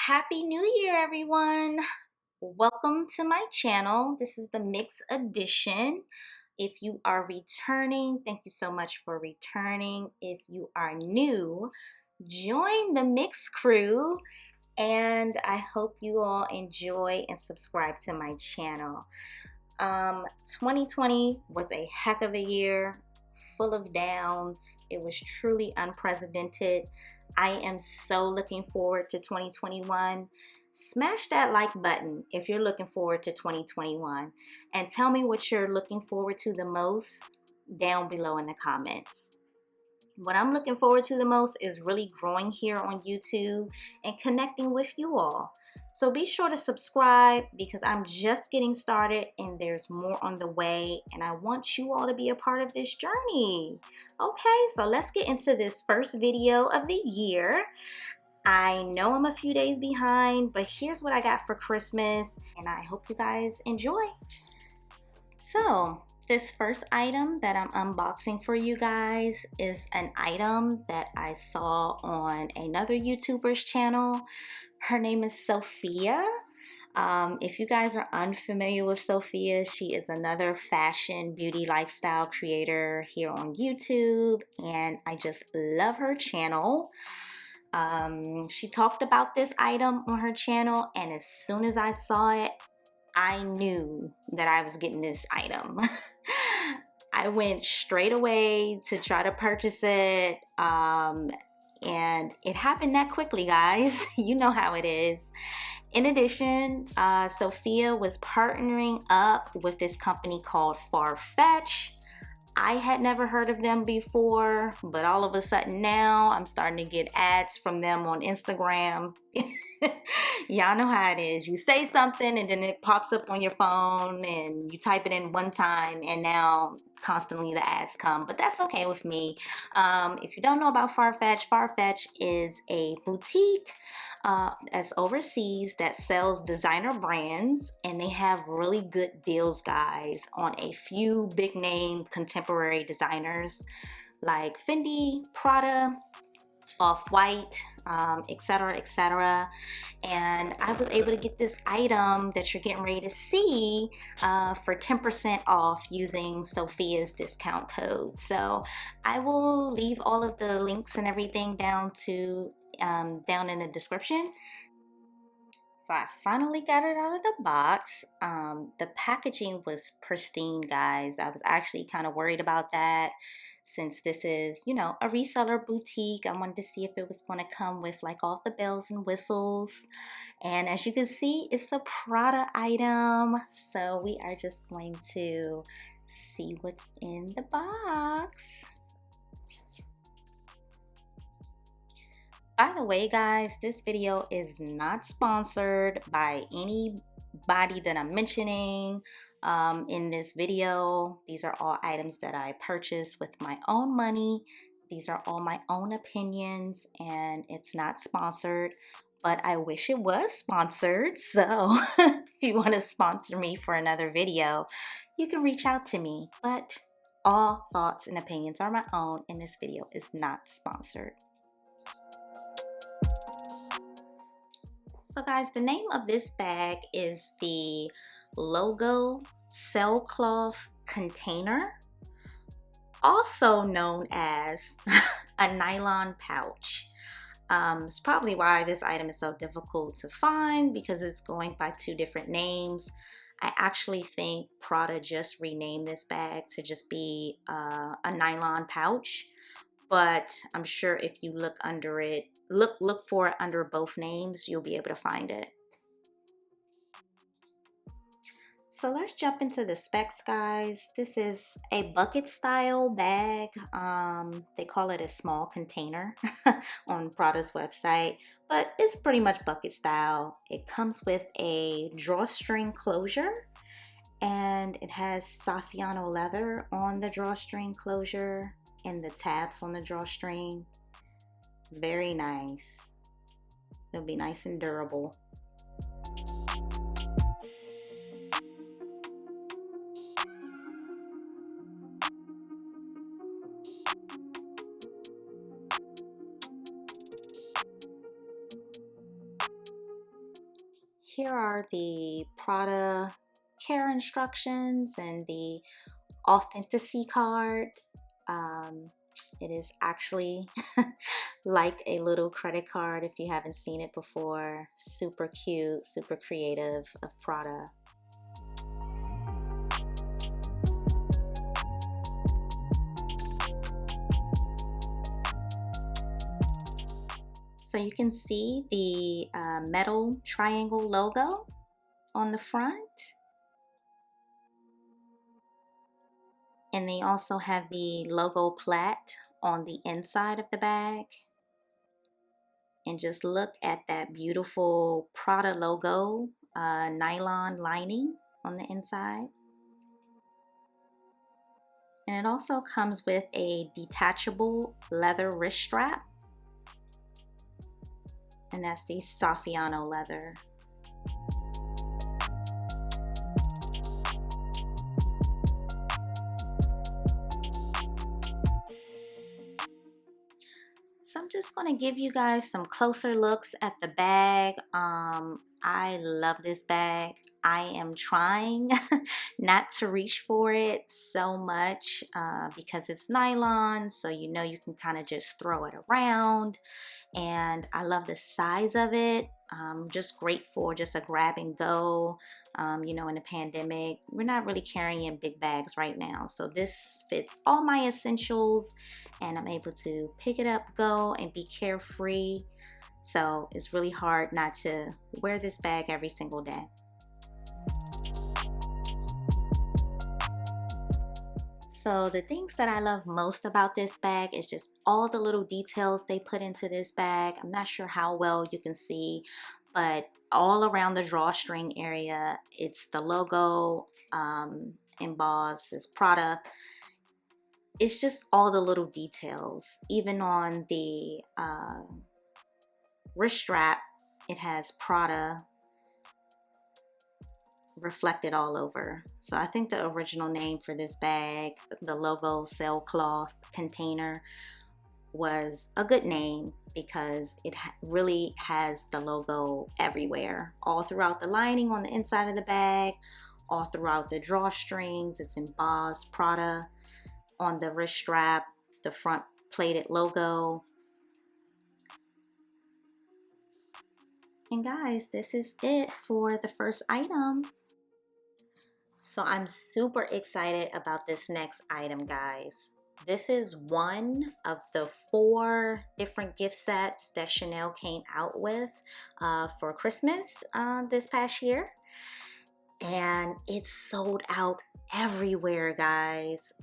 Happy New Year, everyone! Welcome to my channel. This is the Mix Edition. If you are returning, thank you so much for returning. If you are new, join the Mix crew, and I hope you all enjoy and subscribe to my channel. 2020 was a heck of a year, full of downs. It was truly unprecedented. I am so looking forward to 2021. Smash that like button if you're looking forward to 2021, and tell me what you're looking forward to the most down below in the comments. What I'm looking forward to the most is really growing here on YouTube and connecting with you all. So be sure to subscribe because I'm just getting started and there's more on the way, and I want you all to be a part of this journey. Okay, so let's get into this first video of the year. I know I'm a few days behind, but here's what I got for Christmas, and I hope you guys enjoy. So this first item that I'm unboxing for you guys is an item that I saw on another YouTuber's channel. Her name is Sophia. If you guys are unfamiliar with Sophia, she is another fashion, beauty, lifestyle creator here on YouTube, and I just love her channel. She talked about this item on her channel, and as soon as I saw it, I knew that I was getting this item. I went straight away to try to purchase it, and it happened that quickly, guys. You know how it is. In addition, Sophia was partnering up with this company called Farfetch. I had never heard of them before, but all of a sudden now I'm starting to get ads from them on Instagram. Y'all know how it is. You say something and then it pops up on your phone and you type it in one time and now constantly the ads come, but that's okay with me. If you don't know about Farfetch, Farfetch is a boutique as overseas that sells designer brands, and they have really good deals, guys, on a few big name contemporary designers like Fendi, Prada, Off-White, etc., etc. And I was able to get this item that you're getting ready to see for 10% off using Sophia's discount code. So I will leave all of the links and everything down in the description. So I finally got it out of the box. The packaging was pristine, guys. I was actually kind of worried about that since this is, you know, a reseller boutique. I wanted to see if it was going to come with like all the bells and whistles. And as you can see, it's a Prada item. So we are just going to see what's in the box. By the way, guys, this video is not sponsored by anybody that I'm mentioning in this video. These are all items that I purchased with my own money. These are all my own opinions, and it's not sponsored, but I wish it was sponsored. So if you want to sponsor me for another video, you can reach out to me. But all thoughts and opinions are my own, and this video is not sponsored. So guys, the name of this bag is the Logo Sailcloth Container, also known as a nylon pouch. It's probably why this item is so difficult to find, because it's going by two different names. I actually think Prada just renamed this bag to just be a nylon pouch. But I'm sure if you look under it, look for it under both names, you'll be able to find it. So let's jump into the specs, guys. This is a bucket style bag. They call it a small container on Prada's website, but it's pretty much bucket style. It comes with a drawstring closure, and it has Saffiano leather on the drawstring closure and the tabs on the drawstring. Very nice. It'll be nice and durable. Here are the Prada care instructions and the authenticity card. It is actually like a little credit card if you haven't seen it before. Super cute, super creative of Prada. So you can see the metal triangle logo on the front. And they also have the logo plat on the inside of the bag. And just look at that beautiful Prada logo, nylon lining on the inside. And it also comes with a detachable leather wrist strap. And that's the Saffiano leather. So I'm just going to give you guys some closer looks at the bag. I love this bag. I am trying not to reach for it so much because it's nylon, so you know you can kind of just throw it around. And I love the size of it. Just great for just a grab and go. You know, in the pandemic, we're not really carrying big bags right now. So this fits all my essentials and I'm able to pick it up, go, and be carefree. So it's really hard not to wear this bag every single day. So the things that I love most about this bag is just all the little details they put into this bag. I'm not sure how well you can see, but all around the drawstring area, it's the logo embossed, it's Prada. It's just all the little details. Even on the wrist strap, it has Prada reflected all over. So I think the original name for this bag, the logo sailcloth container, was a good name because it really has the logo everywhere, all throughout the lining on the inside of the bag, all throughout the drawstrings. It's embossed Prada on the wrist strap, the front plated logo. And guys, this is it for the first item. So I'm super excited about this next item, guys. This is one of the 4 different gift sets that Chanel came out with for Christmas this past year. And it's sold out everywhere, guys.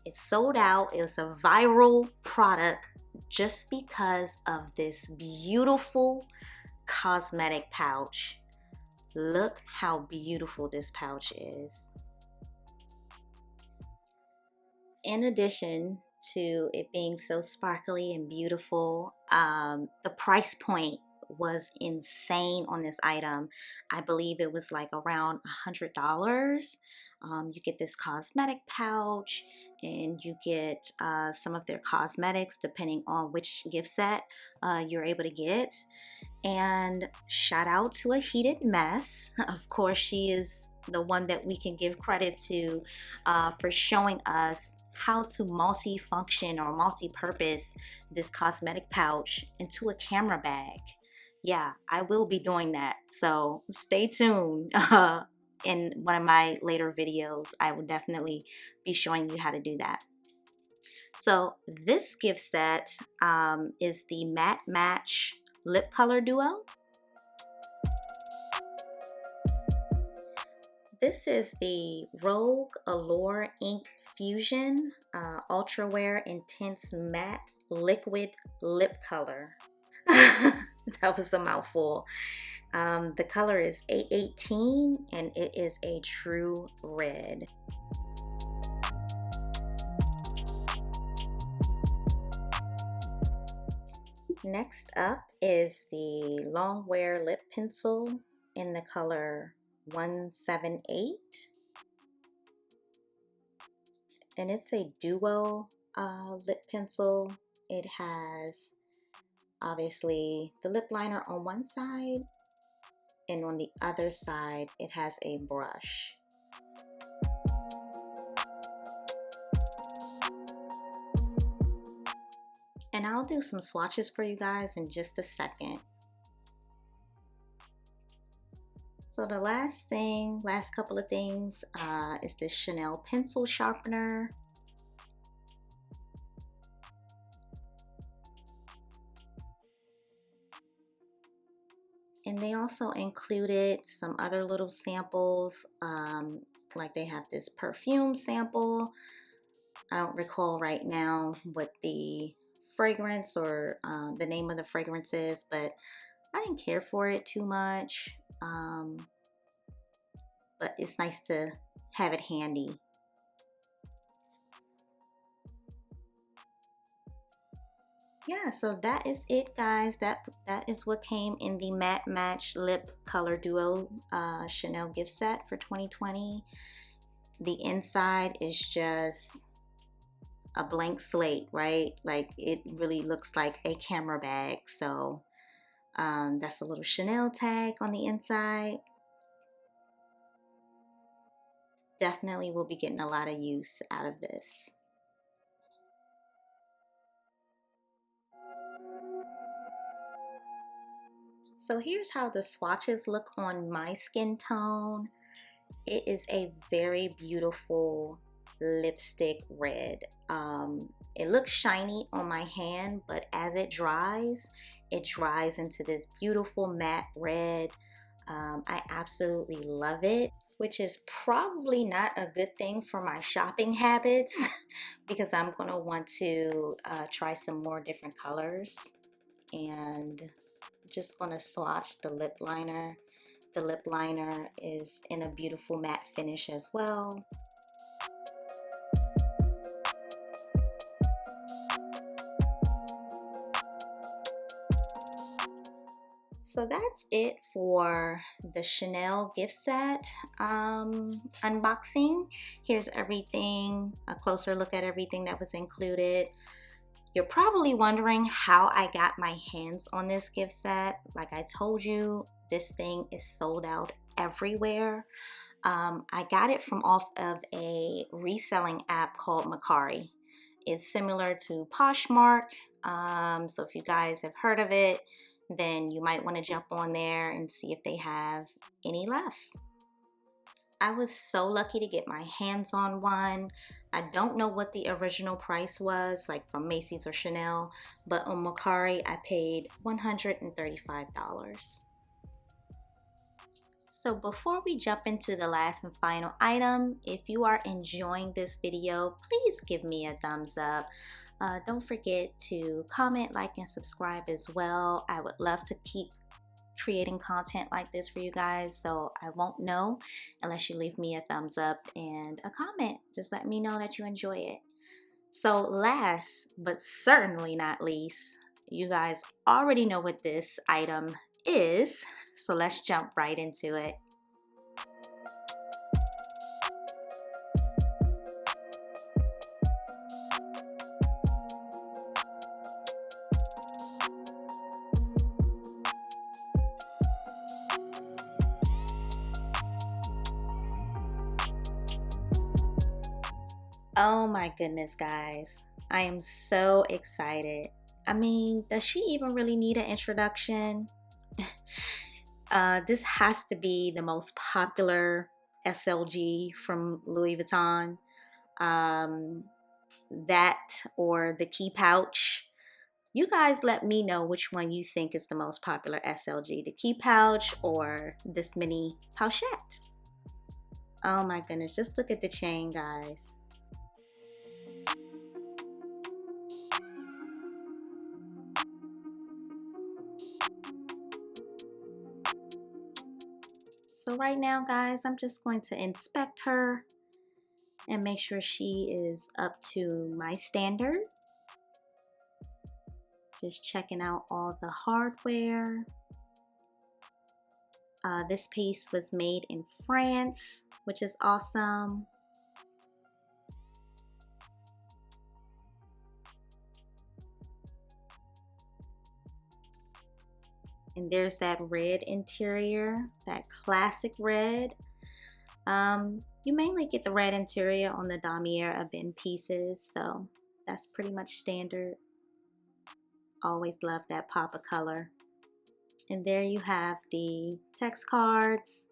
It's sold out. It's a viral product just because of this beautiful cosmetic pouch. Look how beautiful this pouch is. In addition to it being so sparkly and beautiful, the price point was insane on this item. I believe it was like around $100. You get this cosmetic pouch and you get some of their cosmetics depending on which gift set you're able to get. And shout out to A Heated Mess. Of course, she is the one that we can give credit to for showing us how to multi-function or multi-purpose this cosmetic pouch into a camera bag. Yeah, I will be doing that. So stay tuned. In one of my later videos, I will definitely be showing you how to do that. So this gift set is the Matte Match Lip Color Duo. This is the Rogue Allure Ink Fusion Ultra Wear Intense Matte Liquid Lip Color. That was a mouthful. The color is 818 and it is a true red. Next up is the Long Wear Lip Pencil in the color 178. And it's a duo lip pencil. It has obviously the lip liner on one side and on the other side it has a brush. And I'll do some swatches for you guys in just a second. So the last couple of things is this Chanel pencil sharpener. And they also included some other little samples, like they have this perfume sample. I don't recall right now what the fragrance or the name of the fragrance is, but I didn't care for it too much. But it's nice to have it handy. Yeah, so that is it, guys. That is what came in the Matte Match Lip Color Duo Chanel gift set for 2020. The inside is just a blank slate, right? Like it really looks like a camera bag. So that's a little Chanel tag on the inside. Definitely will be getting a lot of use out of this. So here's how the swatches look on my skin tone. It is a very beautiful lipstick red. It looks shiny on my hand, but as it dries into this beautiful matte red. I absolutely love it, which is probably not a good thing for my shopping habits because I'm going to want to try some more different colors. And just going to swatch the lip liner. The lip liner is in a beautiful matte finish as well. So that's it for the Chanel gift set unboxing. Here's everything, a closer look at everything that was included. You're probably wondering how I got my hands on this gift set. Like I told you, this thing is sold out everywhere. I got it from off of a reselling app called Mercari. It's similar to Poshmark. So if you guys have heard of it, then you might want to jump on there and see if they have any left. I was so lucky to get my hands on one. I don't know what the original price was, like from Macy's or Chanel, but on Mercari I paid $135. So before we jump into the last and final item, if you are enjoying this video, please give me a thumbs up. Don't forget to comment, like, and subscribe as well. I would love to keep creating content like this for you guys, so I won't know unless you leave me a thumbs up and a comment. Just let me know that you enjoy it. So last but certainly not least, you guys already know what this item is, so let's jump right into it. Oh my goodness, guys. I am so excited. I mean, does she even really need an introduction? This has to be the most popular SLG from Louis Vuitton. That or the key pouch. You guys let me know which one you think is the most popular SLG, the key pouch or this mini pochette. Oh my goodness, just look at the chain, guys. So right now, guys, I'm just going to inspect her and make sure she is up to my standard. Just checking out all the hardware. This piece was made in France, which is awesome. And there's that red interior, that classic red. You mainly get the red interior on the damier Abin pieces, so that's pretty much standard. Always love that pop of color. And there you have the text cards.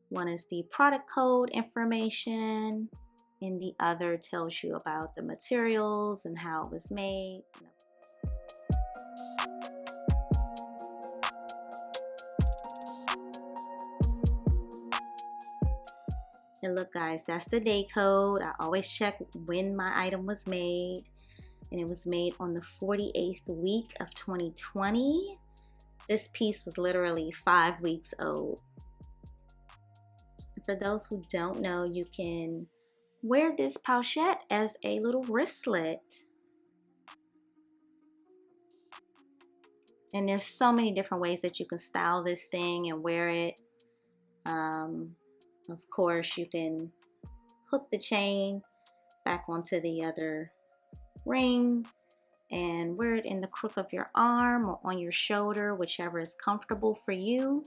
One is the product code information, and the other tells you about the materials and how it was made. And look guys, that's the day code. I always check when my item was made, and it was made on the 48th week of 2020. This piece was literally 5 weeks old. And for those who don't know, you can wear this pochette as a little wristlet. And there's so many different ways that you can style this thing and wear it. Of course, you can hook the chain back onto the other ring and wear it in the crook of your arm or on your shoulder, whichever is comfortable for you.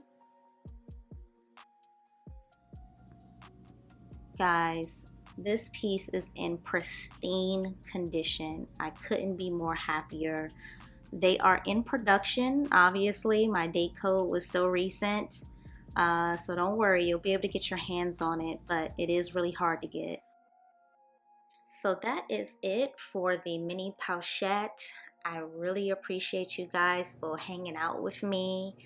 Guys, this piece is in pristine condition. I couldn't be more happier. They are in production. Obviously, my date code was so recent. So don't worry, you'll be able to get your hands on it, but it is really hard to get. So that is it for the mini pochette. I really appreciate you guys for hanging out with me.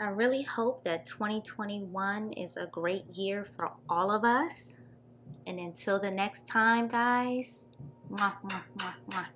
I really hope that 2021 is a great year for all of us. And until the next time, guys, mwah, mwah, mwah, mwah.